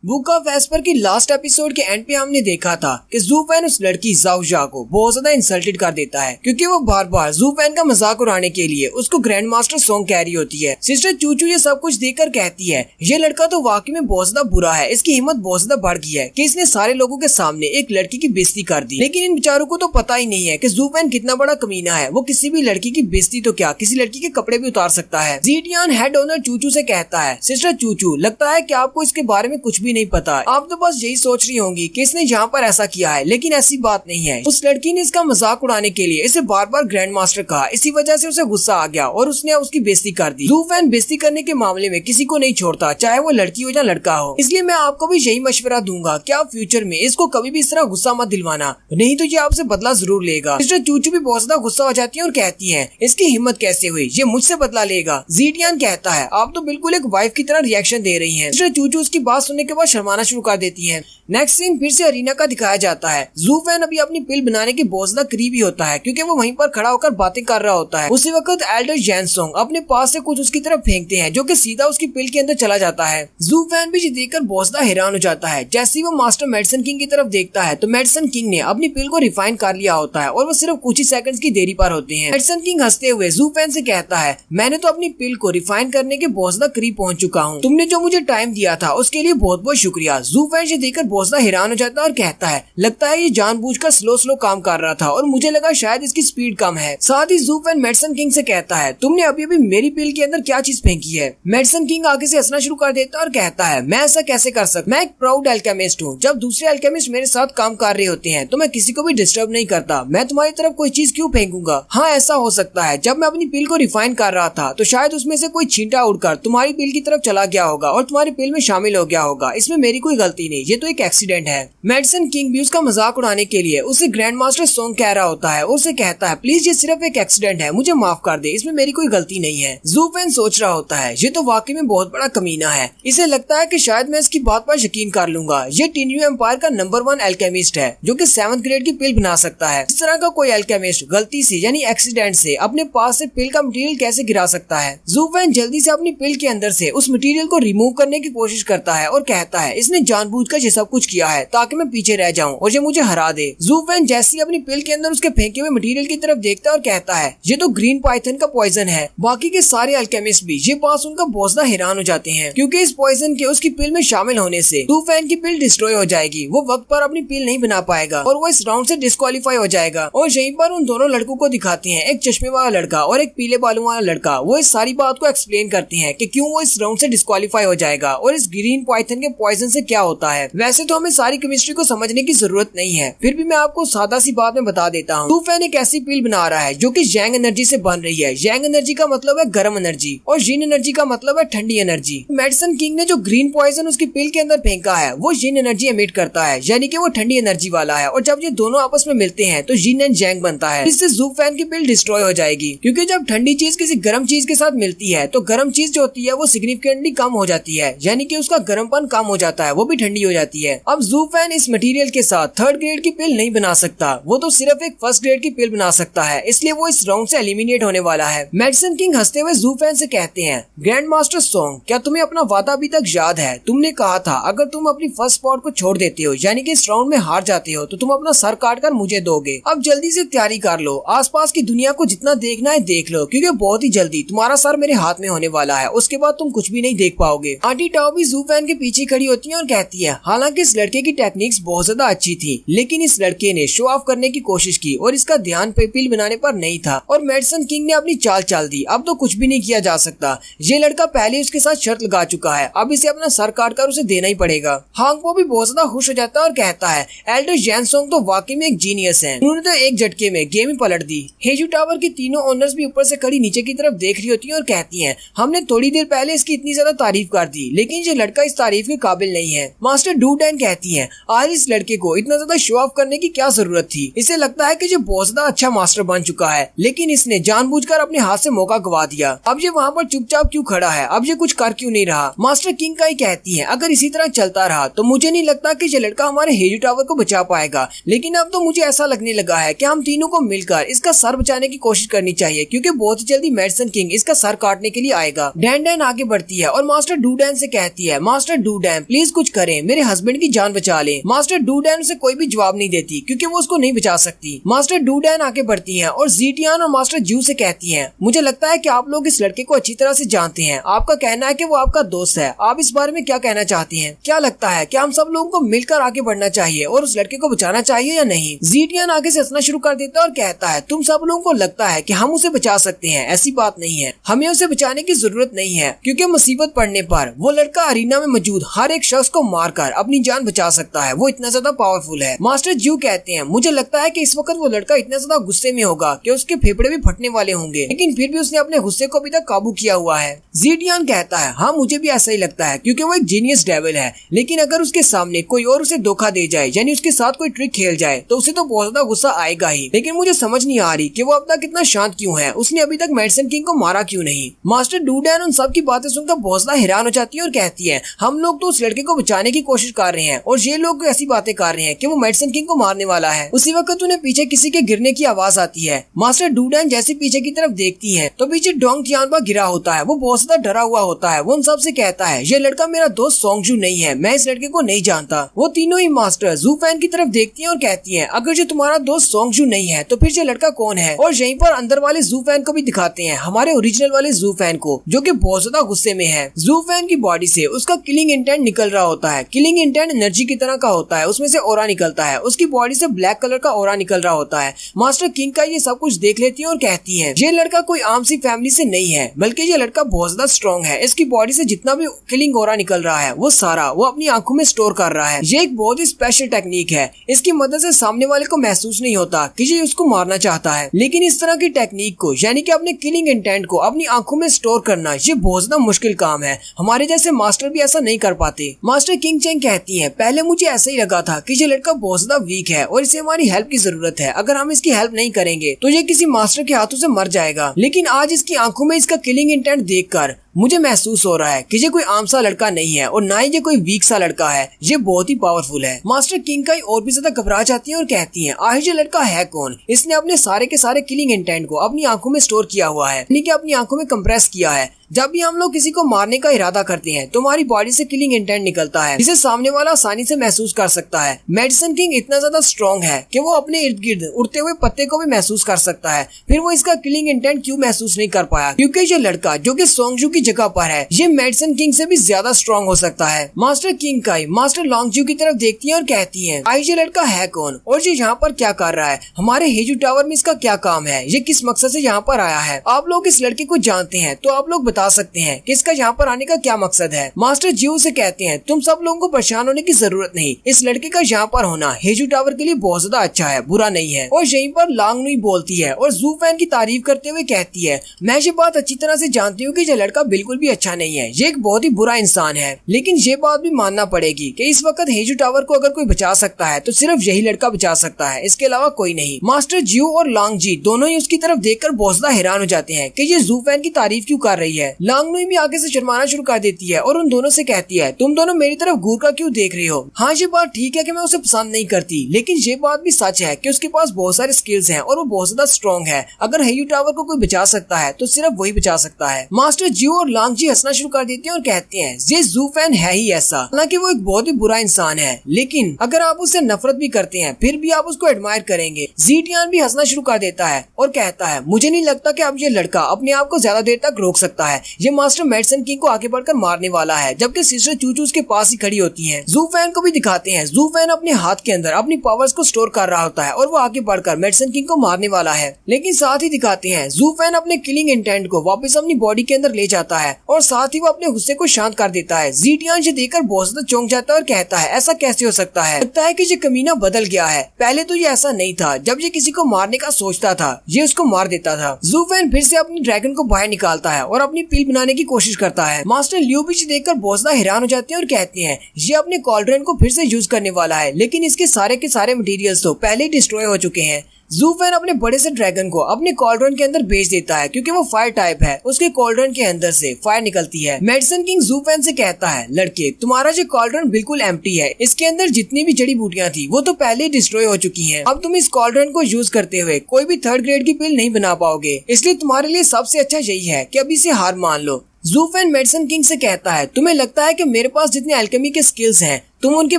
Book of Esper की last episode के and पे हमने देखा था कि ज़ू फैन उस लड़की ज़ाओ को बहुत ज्यादा इंसल्टेड कर देता है क्योंकि वो बार बार ज़ू फैन का मजाक उड़ाने के लिए उसको ग्रैंड मास्टर सॉन्ग कह रही होती है। सिस्टर चूचू ये सब कुछ देखकर कहती है ये लड़का तो वाकई में बहुत ज्यादा बुरा है, इसकी हिम्मत बहुत ज्यादा बढ़ गई है कि इसने सारे लोगों के सामने एक लड़की की बेइज्जती कर दी। लेकिन इन बेचारों को तो पता ही नहीं है कि ज़ू फैन कितना बड़ा कमीना है, वो किसी भी लड़की की बेइज्जती तो क्या किसी लड़की के कपड़े भी उतार सकता है। ज़ीटियान हेड ओनर चूचू से कहता है सिस्टर चूचू लगता है कि आपको इसके बारे में कुछ भी नहीं पता, आप तो बस यही सोच रही होंगी कि इसने यहाँ पर ऐसा किया है, लेकिन ऐसी बात नहीं है। उस लड़की ने इसका मजाक उड़ाने के लिए इसे बार बार ग्रैंड मास्टर कहा, इसी वजह से उसे गुस्सा आ गया और उसने उसकी बेइज्जती कर दी। ज़ू फैन बेइज्जती करने के मामले में किसी को नहीं छोड़ता, चाहे वो लड़की हो या लड़का हो। इसलिए मैं आपको भी यही मशवरा दूंगा कि आप फ्यूचर में इसको कभी भी इस तरह गुस्सा मत दिलवाना, नहीं तो ये आपसे बदला जरूर लेगा। सिस्टर चूचू भी बहुत ज्यादा गुस्सा हो जाती है और कहती है इसकी हिम्मत कैसे हुई, ये मुझसे बदला लेगा। ज़ीटियान कहता है आप तो बिल्कुल एक वाइफ की तरह रिएक्शन दे रही हैं। सिस्टर चूचू उसकी बात सुनने के बाद शर्माना शुरू कर देती है। नेक्स्ट सीन फिर से अरीना का दिखाया जाता है। ज़ू फैन अभी अपनी पिल बनाने के बहुत ज्यादा करीबी होता है क्योंकि वो वहीं पर खड़ा होकर बातें कर रहा होता है। उसी वक्त एल्डर जैनसोंग अपने पास से कुछ उसकी तरफ फेंकते हैं जो कि सीधा उसकी पिल के अंदर चला जाता है। ज़ू फैन भी देखकर बहुत ज्यादा हैरान हो जाता है। जैसे ही वो मास्टर मेडिसिन किंग की तरफ देखता है तो मेडिसिन किंग ने अपनी पिल को रिफाइन कर लिया होता है और वो सिर्फ कुछ ही सेकंड्स की देरी पर होते हैं। मेडिसिन किंग हंसते हुए ज़ू फैन से कहता है मैंने तो अपनी पिल को रिफाइन करने के बहुत ज्यादा करीब पहुंच चुका हूँ, तुमने जो मुझे टाइम दिया था उसके लिए बहुत बहुत शुक्रिया। ज़ू फैन ये देखकर बहुत ज्यादा हैरान हो जाता है और कहता है लगता है ये जानबूझकर स्लो काम कर रहा था और मुझे लगा शायद इसकी स्पीड कम है। साथ ही ज़ू फैन मेडिसिन किंग से कहता है तुमने अभी अभी मेरी पिल के अंदर क्या चीज फेंकी है। मेडिसिन किंग आगे से हंसना शुरू कर देता है और कहता है मैं ऐसा कैसे कर सकता, मैं एक प्राउड अल्केमिस्ट हूँ, जब दूसरे अल्केमिस्ट मेरे साथ काम कर रहे होते हैं तो मैं किसी को भी डिस्टर्ब नहीं करता, मैं तुम्हारी तरफ कोई चीज क्यों फेंकूंगा। हाँ ऐसा हो सकता है जब मैं अपनी पिल को रिफाइन कर रहा था तो शायद उसमें से कोई छींटा उड़कर तुम्हारी पिल की तरफ चला गया होगा और तुम्हारी पिल में शामिल हो गया होगा, इसमें मेरी कोई गलती नहीं, ये तो एक एक्सीडेंट है। मेडिसिन किंग भी उसका मजाक उड़ाने के लिए उसे ग्रैंड मास्टर सॉन्ग कह रहा होता है और उसे कहता है प्लीज ये सिर्फ एक एक्सीडेंट है, मुझे माफ कर दे, इसमें मेरी कोई गलती नहीं है। ज़ू फैन सोच रहा होता है ये तो वाकई में बहुत बड़ा कमीना है, इसे लगता है कि शायद मैं इसकी बात पर यकीन कर लूंगा, ये टिन्यू एम्पायर का नंबर 1 अल्केमिस्ट है जो कि 7th ग्रेड की पिल बना सकता है। इस तरह का कोई अल्केमिस्ट गलती से यानी एक्सीडेंट से अपने पास से पिल का मटेरियल कैसे गिरा सकता है। ज़ू फैन जल्दी से अपनी पिल के अंदर से उस मटेरियल को रिमूव करने की कोशिश करता है और कहता है इसने जानबूझकर ये सब कुछ किया है ताकि मैं पीछे रह जाऊं और ये मुझे हरा दे। ज़ू फैन जैसे ही अपनी पिल के अंदर उसके फेंके हुए मटेरियल की तरफ देखता है और कहता है ये तो ग्रीन पाइथन का पॉइजन है। बाकी के सारे अल्केमिस्ट भी ये बात सुनकर बहुत ज्यादा हैरान हो जाते हैं क्योंकि इस पॉइजन के उसकी पिल में शामिल होने से ज़ू फैन की पिल डिस्ट्रॉय हो जाएगी, वो वक्त पर अपनी पिल नहीं बना पाएगा और वो इस राउंड से डिस्क्वालीफाई हो जाएगा। और यहीं पर उन दोनों लड़कों को दिखाते हैं, एक चश्मे वाला लड़का और एक पीले बालों वाला लड़का। वो इस सारी बात को एक्सप्लेन करते हैं कि क्यों वो इस राउंड से डिस्क्वालीफाई हो जाएगा और इस ग्रीन पाइथन के पॉइजन से क्या होता है। वैसे तो हमें सारी केमिस्ट्री को समझने की जरूरत नहीं है, फिर भी मैं आपको सादा सी बात में बता देता हूँ। ज़ू फैन एक ऐसी पिल बना रहा है जो कि यांग एनर्जी से बन रही है। यांग एनर्जी का मतलब है गर्म एनर्जी और यिन एनर्जी का मतलब है ठंडी एनर्जी। मेडिसिन किंग ने जो ग्रीन पॉइजन उसकी पिल के अंदर फेंका है वो यिन एनर्जी एमिट करता है, यानी कि वो ठंडी एनर्जी वाला है और जब ये दोनों आपस में मिलते हैं तो यिन एंड यांग बनता है। इससे ज़ू फैन की पिल डिस्ट्रॉय हो जाएगी क्योंकि जब ठंडी चीज किसी गर्म चीज के साथ मिलती है तो गर्म चीज जो होती है वो सिग्निफिकेंटली कम हो जाती है, यानी कि उसका गर्मपन कम हो जाता है, वो भी ठंडी हो जाती है। अब ज़ू फैन इस मटेरियल के साथ 3rd ग्रेड की पिल नहीं बना सकता, वो तो सिर्फ एक 1st ग्रेड की पिल बना सकता है, इसलिए वो इस राउंड से एलिमिनेट होने वाला है। मेडिसिन किंग हंसते हुए ज़ू फैन से कहते हैं ग्रैंड मास्टर सॉन्ग क्या तुम्हें अपना वादा अभी तक याद है, तुमने कहा था अगर तुम अपनी फर्स्ट स्पॉट को छोड़ देते हो यानी कि इस राउंड में हार जाते हो तो तुम अपना सर काट कर मुझे दोगे। अब जल्दी से तैयारी कर लो, आसपास की दुनिया को जितना देखना है देख लो क्योंकि बहुत ही जल्दी तुम्हारा सर मेरे हाथ में होने वाला है, उसके बाद तुम कुछ भी नहीं देख पाओगे। आंटी टाओ भी ज़ू फैन के पीछे खड़ी होती है और कहती है हालांकि इस लड़के की टेक्निक्स बहुत ज्यादा अच्छी थी लेकिन इस लड़के ने शो ऑफ करने की कोशिश की और इसका ध्यान पिल बनाने पर नहीं था और मेडिसिन किंग ने अपनी चाल चल दी, अब तो कुछ भी नहीं किया जा सकता। ये लड़का पहले उसके साथ शर्त लगा चुका है, अब इसे अपना सर काट कर उसे देना ही पड़ेगा। हांगपो भी बहुत ज्यादा खुश हो जाता है और कहता है एल्डर जैनसोंग तो वाकई में एक जीनियस है, उन्होंने तो एक झटके में गेम ही पलट दी। हेजू टावर की तीनों ओनर्स भी ऊपर से खड़ी नीचे की तरफ देख रही होती है और कहती है हमने थोड़ी देर पहले इसकी इतनी ज्यादा तारीफ कर दी लेकिन ये लड़का इस तारीफ के काबिल नहीं है। मास्टर डूडैन कहती है आज इस लड़के को इतना ज्यादा शो ऑफ करने की क्या जरूरत थी, इसे लगता है कि ये बहुत ज्यादा अच्छा मास्टर बन चुका है लेकिन इसने जानबूझकर अपने हाथ से मौका गवा दिया। अब ये वहाँ पर चुपचाप क्यों खड़ा है, अब ये कुछ कर क्यों नहीं रहा। मास्टर किंग का ही कहती है अगर इसी तरह चलता रहा तो मुझे नहीं लगता कि ये लड़का हमारे हेजू टावर को बचा पाएगा, लेकिन अब तो मुझे ऐसा लगने लगा है कि हम तीनों को मिलकर इसका सर बचाने की कोशिश करनी चाहिए क्योंकि बहुत ही जल्दी मेडिसिन किंग इसका सर काटने के लिए आएगा। डैन डैन आगे बढ़ती है और मास्टर डूडैन से कहती है मास्टर डूडैन डैन प्लीज कुछ करें, मेरे हस्बैंड की जान बचा लें। मास्टर डू डैन उसे कोई भी जवाब नहीं देती क्योंकि वो उसको नहीं बचा सकती। मास्टर डू डैन आगे बढ़ती हैं और ज़ीटियान और मास्टर ज्यू से कहती हैं, मुझे लगता है कि आप लोग इस लड़के को अच्छी तरह से जानते हैं। आपका कहना है कि वो आपका दोस्त है। आप इस बारे में क्या कहना चाहती हैं? क्या लगता है कि हम सब लोगों को मिलकर आगे बढ़ना चाहिए और उस लड़के को बचाना चाहिए या नहीं? ज़ीटियान आगे से हंसना शुरू कर देता है और कहता है, तुम सब लोगों को लगता है कि हम उसे बचा सकते हैं, ऐसी बात नहीं है। हमें उसे बचाने की जरूरत नहीं है क्योंकि मुसीबत पड़ने पर वो लड़का अरीना में मौजूद हर एक शख्स को मारकर अपनी जान बचा सकता है। वो इतना ज्यादा पावरफुल है। मास्टर ज्यू कहते हैं, मुझे लगता है कि इस वक्त वो लड़का इतना ज्यादा गुस्से में होगा कि उसके फेफड़े भी फटने वाले होंगे, लेकिन फिर भी उसने अपने गुस्से को अभी तक काबू किया हुआ है। ज़ीटियान कहता है, हाँ मुझे भी ऐसा ही लगता है क्योंकि वो एक जीनियस डेविल है, लेकिन अगर उसके सामने कोई और उसे धोखा दे जाए, यानी उसके साथ कोई ट्रिक खेल जाए, तो उसे तो बहुत ज्यादा गुस्सा आएगा ही। लेकिन मुझे समझ नहीं आ रही कि वो अब तक इतना शांत क्यों है। उसने अभी तक मेडिसिन किंग को मारा क्यों नहीं? मास्टर डू डैन उन सब की बातें सुनकर बहुत ज्यादा हैरान हो जाती है और कहती है, हम लोग तो उस लड़के को बचाने की कोशिश कर रहे हैं और ये लोग ऐसी बातें कर रहे हैं कि वो मेडिसिन किंग को मारने वाला है। उसी वक्त उन्हें पीछे किसी के गिरने की आवाज आती है। मास्टर डू डैन जैसे पीछे की तरफ देखती है तो पीछे डोंग तियानबा गिरा होता है। वो बहुत ज्यादा डरा हुआ होता है। वो उन सब से कहता है, ये लड़का मेरा दोस्त सोंगजू नहीं है, मैं इस लड़के को नहीं जानता। वो तीनों ही मास्टर जू फैन की तरफ देखती है और कहती है, अगर ये तुम्हारा दोस्त सोंगजू नहीं है तो फिर ये लड़का कौन है? और यहीं पर अंदर वाले जू फैन को भी दिखाते हैं, हमारे ओरिजिनल वाले जू फैन को, जो कि बहुत ज्यादा गुस्से में है। जू फैन की बॉडी से उसका किलिंग इंटेंट निकल रहा होता है। किलिंग इंटेंट एनर्जी की तरह का होता है, उसमें से ऑरा निकलता है। उसकी बॉडी से ब्लैक कलर का ऑरा निकल रहा होता है। मास्टर किंग का ये सब कुछ देख लेती है और कहती है, ये लड़का कोई आम सी फैमिली से नहीं है, बल्कि ये लड़का बहुत ज्यादा स्ट्रॉन्ग है। इसकी बॉडी से जितना भी किलिंग ऑरा निकल रहा है वो सारा वो अपनी आंखों में स्टोर कर रहा है। ये एक बहुत ही स्पेशल टेक्निक है। इसकी मदद से सामने वाले को महसूस नहीं होता कि ये उसको मारना चाहता है, लेकिन इस तरह की टेक्निक को, यानी कि अपने किलिंग इंटेंट को अपनी आंखों में स्टोर करना, ये बहुत ज्यादा मुश्किल काम है। हमारे जैसे मास्टर भी ऐसा नहीं कर पाते। मास्टर किंग चेंग कहती है, पहले मुझे ऐसा ही लगा था कि ये लड़का बहुत ज्यादा वीक है और इसे हमारी हेल्प की जरूरत है। अगर हम इसकी हेल्प नहीं करेंगे तो ये किसी मास्टर के हाथों से मर जाएगा। लेकिन आज इसकी आंखों में इसका किलिंग इंटेंट देखकर मुझे महसूस हो रहा है कि ये कोई आम सा लड़का नहीं है और ना ही ये कोई वीक सा लड़का है। ये बहुत ही पावरफुल है। मास्टर किंग का और भी ज्यादा घबरा जाती है और कहती है, आखिर ये लड़का है कौन? इसने अपने सारे के सारे किलिंग इंटेंट को अपनी आंखों में स्टोर किया हुआ है, यानी कि अपनी आंखों में कंप्रेस किया है। जब भी हम लोग किसी को मारने का इरादा करते हैं तो हमारी बॉडी से किलिंग इंटेंट निकलता है, जिसे सामने वाला आसानी से महसूस कर सकता है। मेडिसिन किंग इतना ज्यादा स्ट्रॉन्ग है कि वो अपने इर्द गिर्द उड़ते हुए पत्ते को भी महसूस कर सकता है। फिर वो इसका किलिंग इंटेंट क्यों महसूस नहीं कर पाया? क्योंकि ये लड़का जो कि सोंगजू की जगह पर है, ये मेडिसिन किंग से भी ज्यादा स्ट्रॉन्ग हो सकता है। मास्टर किंग काई मास्टर लॉन्गजू की तरफ देखती है और कहती है, आई ये लड़का है कौन और ये यहाँ पर क्या कर रहा है? हमारे हेजू टावर में इसका क्या काम है? ये किस मकसद से यहाँ पर आया है? आप लोग इस लड़के को जानते हैं तो आप लोग बता सकते हैं कि इसका यहाँ पर आने का क्या मकसद है? मास्टर ज्यू से कहते हैं, तुम सब लोगों को परेशान होने की जरूरत नहीं। इस लड़के का यहाँ पर होना हेजू टावर के लिए बहुत ज्यादा अच्छा है, बुरा नहीं है। और यहीं पर लांगनुई बोलती है और जू फैन की तारीफ करते हुए कहती है, मैं ये बात अच्छी तरह से जानती हूँ कि ये लड़का बिल्कुल भी अच्छा नहीं है, ये एक बहुत ही बुरा इंसान है। लेकिन ये बात भी मानना पड़ेगी कि इस वक्त हेजू टावर को अगर कोई बचा सकता है तो सिर्फ यही लड़का बचा सकता है, इसके अलावा कोई नहीं। मास्टर ज्यू और लांग जी दोनों ही उसकी तरफ देखकर बहुत ज्यादा हैरान हो जाते हैं कि ये जू फैन की तारीफ क्यों कर रही है। लांगनुई भी आगे से शर्माना शुरू कर देती है और उन दोनों से कहती है, तुम दोनों मेरी तरफ घूर कर क्यों देख रही हो? हाँ ये बात ठीक है कि मैं उसे पसंद नहीं करती, लेकिन ये बात भी सच है कि उसके पास बहुत सारे स्किल्स हैं और वो बहुत ज्यादा स्ट्रॉन्ग है। अगर हेजू टावर को कोई बचा सकता है तो सिर्फ वही बचा सकता है। मास्टर ज्यू और लांग जी हंसना शुरू कर देते हैं और कहते हैं, ये जू फैन है ही ऐसा। हालांकि वो एक बहुत ही बुरा इंसान है, लेकिन अगर आप उससे नफरत भी करते हैं फिर भी आप उसको एडमायर करेंगे। ज़ीटियान भी हंसना शुरू कर देता है और कहता है, मुझे नहीं लगता कि अब ये लड़का अपने आप को ज्यादा देर तक रोक सकता है। ये मास्टर मेडिसिन किंग को आगे बढ़कर मारने वाला है, जबकि सिस्टर चूचू उसके पास ही खड़ी होती हैं। जू फैन को भी दिखाते हैं। जू फैन अपने हाथ के अंदर अपनी पावर्स को स्टोर कर रहा होता है और वो आगे बढ़कर मेडिसिन किंग को मारने वाला है। लेकिन साथ ही दिखाते हैं जू फैन अपने किलिंग इंटेंट को वापस अपनी बॉडी के अंदर ले जाता है और साथ ही वो अपने गुस्से को शांत कर देता है। ज़ीटियान ये देखकर बहुत ज्यादा चौंक जाता है और कहता है, ऐसा कैसे हो सकता है? लगता है कि ये कमीना बदल गया है। पहले तो ये ऐसा नहीं था। जब ये किसी को मारने का सोचता था ये उसको मार देता था। जू फैन फिर से अपनी ड्रैगन को बाहर निकालता है और अपनी पील बनाने की कोशिश करता है। मास्टर लियू भी देखकर बहुत ज्यादा हैरान हो जाते हैं और कहते हैं, ये अपने कॉल्ड्रन को फिर से यूज करने वाला है, लेकिन इसके सारे के सारे मटेरियल्स तो पहले ही डिस्ट्रॉय हो चुके हैं। जू फैन अपने बड़े से ड्रैगन को अपने कॉल्ड्रन के अंदर भेज देता है क्योंकि वो फायर टाइप है। उसके कॉल्ड्रन के अंदर से फायर निकलती है। मेडिसिन किंग जू फैन से कहता है, लड़के तुम्हारा जो कॉल्ड्रन बिल्कुल एम्प्टी है, इसके अंदर जितनी भी जड़ी बूटियां थी वो तो पहले ही डिस्ट्रॉय हो चुकी हैं। अब तुम इस कॉल्ड्रन को यूज करते हुए कोई भी थर्ड ग्रेड की पिल नहीं बना पाओगे, इसलिए तुम्हारे लिए सबसे अच्छा यही है कि अभी से हार मान लो। ज़ूफेन मेडिसिन किंग से कहता है, तुम्हें लगता है कि मेरे पास जितने अल्केमी के स्किल्स हैं तुम उनके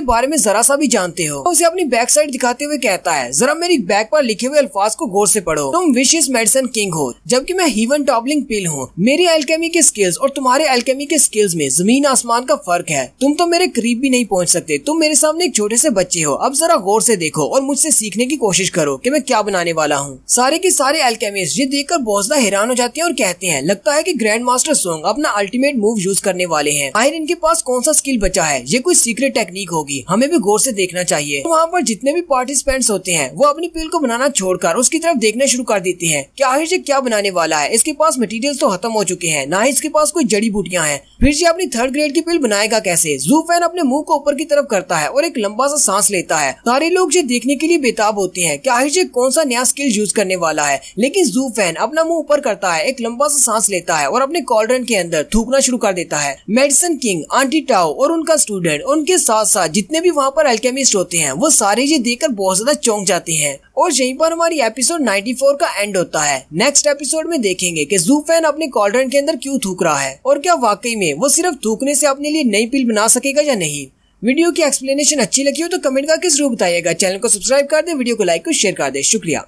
बारे में जरा सा भी जानते हो। उसे अपनी बैक साइड दिखाते हुए कहता है, जरा मेरी बैक पर लिखे हुए अल्फाज को गौर से पढ़ो। तुम विशिस मेडिसिन किंग हो जबकि मैं हीवन टॉपलिंग पिल हूँ। मेरी अल्केमी के स्किल्स और तुम्हारे अल्केमी के स्किल्स में जमीन आसमान का फर्क है। तुम तो मेरे करीब भी नहीं पहुँच सकते। तुम मेरे सामने एक छोटे से बच्चे हो। अब जरा गौर से देखो और मुझसे सीखने की कोशिश करो कि मैं क्या बनाने वाला हूँ। सारे के सारे अल्केमिस्ट ये देखकर बहुत ज्यादा हैरान हो जाते हैं और कहते हैं, लगता है कि ग्रैंड मास्टर सोंग अपना अल्टीमेट मूव यूज करने वाले हैं। आखिर इनके पास कौन सा स्किल बचा है? ये कोई सीक्रेट टेक्निक होगी, हमें गौर से देखना चाहिए। तो वहाँ पर जितने भी पार्टिसिपेंट्स होते हैं वो अपनी पिल को बनाना छोड़कर उसकी तरफ देखना शुरू कर देते हैं कि आखिर ये क्या बनाने वाला है। इसके पास मटेरियल्स तो खत्म हो चुके हैं, ना ही इसके पास कोई जड़ी बूटियां हैं, फिर ये अपनी 3rd ग्रेड की पिल बनाएगा कैसे? ज़ूफेन अपने मुंह को ऊपर की तरफ करता है और एक लंबा सा सांस लेता है। सारे लोग ये देखने के लिए बेताब होते हैं कि आखिर ये कौन सा नया स्किल यूज करने वाला है। लेकिन ज़ूफेन अपना मुंह ऊपर करता है, एक लंबा सा सांस लेता है और अपने कॉल्ड्रन के अंदर थूकना शुरू कर देता है। मेडिसिन किंग, आंटी टाओ और उनका स्टूडेंट, उनके साथ साथ जितने भी वहाँ पर अल्केमिस्ट होते हैं वो सारे ये देखकर बहुत ज्यादा चौंक जाते हैं। और यहीं पर हमारी एपिसोड 94 का एंड होता है। नेक्स्ट एपिसोड में देखेंगे कि ज़ूफेन अपने कॉल्ड्रन के अंदर क्यों थूक रहा है और क्या वाकई में वो सिर्फ थूकने से अपने लिए नई पिल बना सकेगा या नहीं। वीडियो की एक्सप्लेनेशन अच्छी लगी हो तो कमेंट करके जरूर बताइएगा। चैनल को सब्सक्राइब कर दे, वीडियो को लाइक और शेयर कर दे। शुक्रिया।